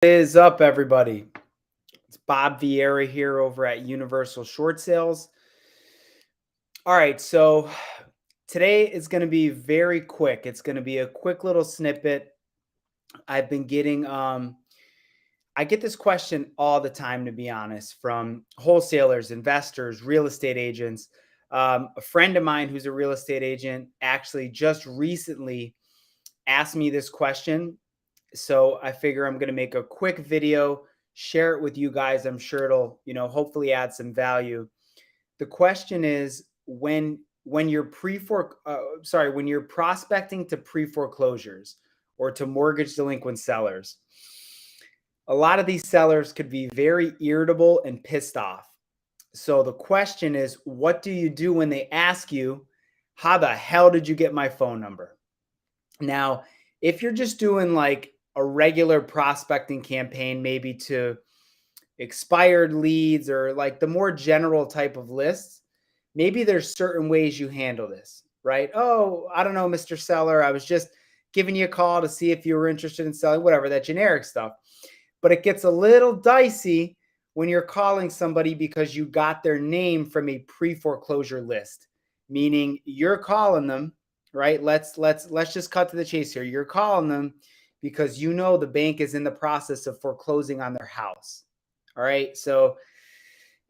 Is up, everybody? It's Bob Vieira here over at Universal Short Sales. All right, so today is going to be very quick. It's going to be a quick little snippet. I've been getting I get this question all the time, to be honest, from wholesalers, investors, real estate agents. A friend of mine who's a real estate agent actually just recently asked me this question. So I figure I'm going to make a quick video, share it with you guys. I'm sure it'll, hopefully add some value. The question is when you're when you're prospecting to pre-foreclosures or to mortgage delinquent sellers, a lot of these sellers could be very irritable and pissed off. So the question is, what do you do when they ask you, how the hell did you get my phone number? Now, if you're just doing like a regular prospecting campaign, maybe to expired leads or like the more general type of lists, maybe there's certain ways you handle this, right? Oh, I don't know, Mr. Seller, I was just giving you a call to see if you were interested in selling, whatever, that generic stuff. But it gets a little dicey when you're calling somebody because you got their name from a pre-foreclosure list, meaning you're calling them, right? Let's just cut to the chase here. You're calling them because you know the bank is in the process of foreclosing on their house. All right? So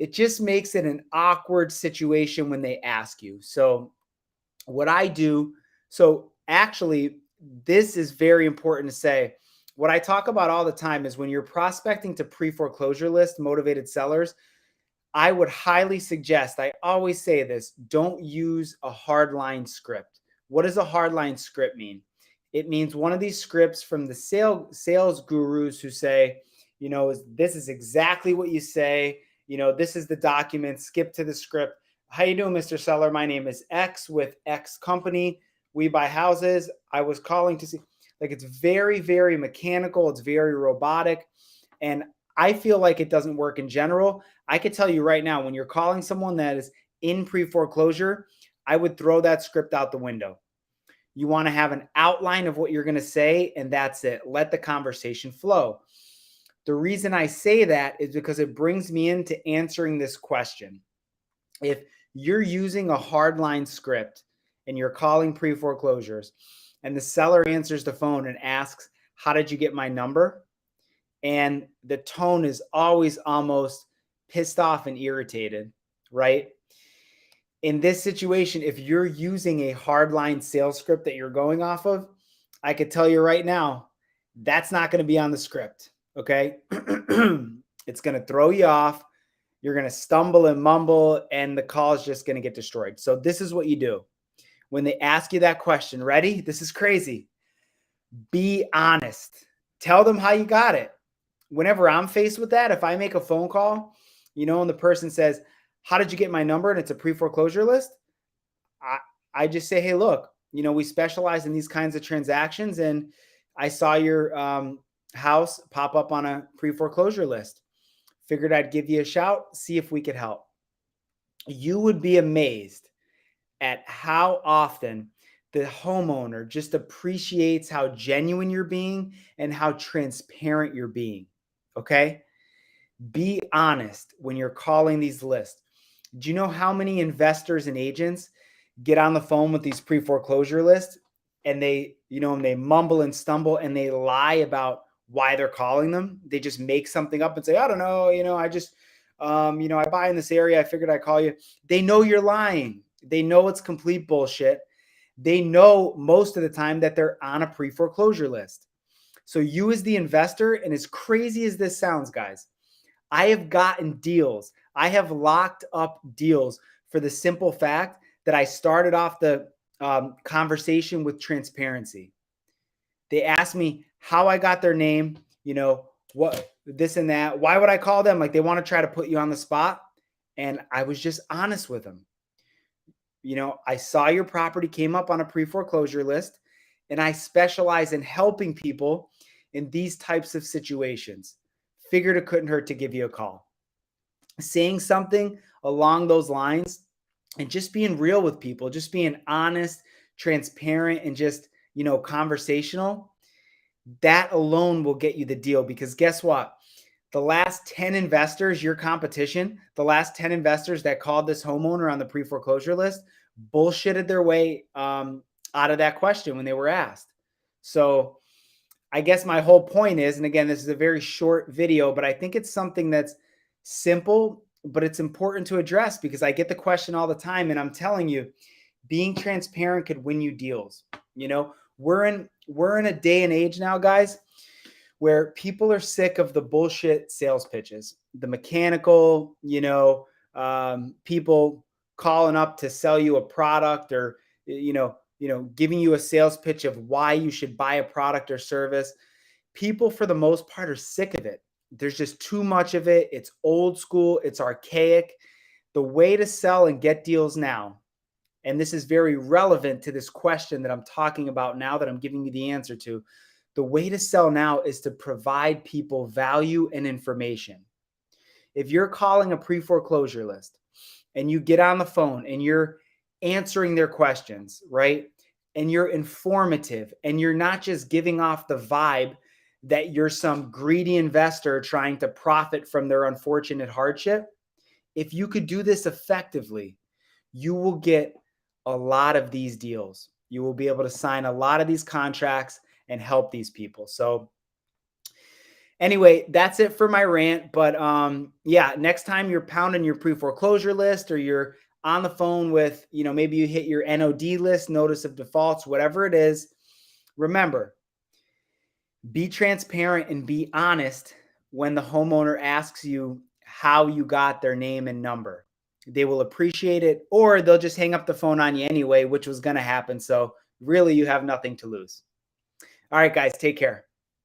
it just makes it an awkward situation when they ask you. So what I do, so actually this is very important to say. What I talk about all the time is when you're prospecting to pre-foreclosure list motivated sellers, I would highly suggest, I always say this, don't use a hardline script. What does a hardline script mean? It means one of these scripts from the sales gurus who say, this is exactly what you say, this is the document, skip to the script. How you doing, Mr. Seller? My name is X with X company. We buy houses. I was calling to see. Like, it's very, very mechanical. It's very robotic. And I feel like it doesn't work in general. I could tell you right now, when you're calling someone that is in pre-foreclosure, I would throw that script out the window. You want to have an outline of what you're going to say, and that's it. Let the conversation flow. The reason I say that is because it brings me into answering this question. If you're using a hardline script and you're calling pre-foreclosures and the seller answers the phone and asks, how did you get my number? And the tone is always almost pissed off and irritated, right? In this situation, if you're using a hardline sales script that you're going off of, I could tell you right now, that's not going to be on the script, okay? It's going to throw you off. You're going to stumble and mumble, and the call is just going to get destroyed. So this is what you do. When they ask you that question, ready? This is crazy. Be honest. Tell them how you got it. Whenever I'm faced with that, if I make a phone call, and the person says, how did you get my number? And it's a pre-foreclosure list. I just say, hey, look, we specialize in these kinds of transactions, and I saw your house pop up on a pre-foreclosure list. Figured I'd give you a shout, see if we could help. You would be amazed at how often the homeowner just appreciates how genuine you're being and how transparent you're being. Okay? Be honest when you're calling these lists. Do you know how many investors and agents get on the phone with these pre-foreclosure lists and they mumble and stumble and they lie about why they're calling them? They just make something up and say, I don't know, I just, I buy in this area. I figured I'd call you. They know you're lying. They know it's complete bullshit. They know most of the time that they're on a pre-foreclosure list. So you as the investor, and as crazy as this sounds, guys, I have gotten deals. I have locked up deals for the simple fact that I started off the conversation with transparency. They asked me how I got their name, what, this and that. Why would I call them? Like, they want to try to put you on the spot. And I was just honest with them. I saw your property came up on a pre-foreclosure list, and I specialize in helping people in these types of situations. Figured it couldn't hurt to give you a call. Saying something along those lines and just being real with people, just being honest, transparent, and just, conversational. that alone will get you the deal, because guess what? The last 10 investors, your competition, the last 10 investors that called this homeowner on the pre-foreclosure list bullshitted their way out of that question when they were asked. So I guess my whole point is, and again, this is a very short video, but I think it's something that's simple, but it's important to address, because I get the question all the time, and I'm telling you, being transparent could win you deals. You know, we're in a day and age now, guys, where people are sick of the bullshit sales pitches, the mechanical, people calling up to sell you a product, or giving you a sales pitch of why you should buy a product or service. People, for the most part, are sick of it. There's just too much of it. It's old school. It's archaic. The way to sell and get deals now, and this is very relevant to this question that I'm talking about now, that I'm giving you the answer to. The way to sell now is to provide people value and information. If you're calling a pre-foreclosure list and you get on the phone and you're answering their questions, right? And you're informative, and you're not just giving off the vibe that you're some greedy investor trying to profit from their unfortunate hardship. If you could do this effectively, you will get a lot of these deals. You will be able to sign a lot of these contracts and help these people. So anyway, that's it for my rant. But yeah, next time you're pounding your pre-foreclosure list, or you're on the phone with, maybe you hit your NOD list, notice of defaults, whatever it is, remember, be transparent and be honest when the homeowner asks you how you got their name and number. They will appreciate it, or they'll just hang up the phone on you anyway, which was going to happen. So really, you have nothing to lose. All right, guys, take care.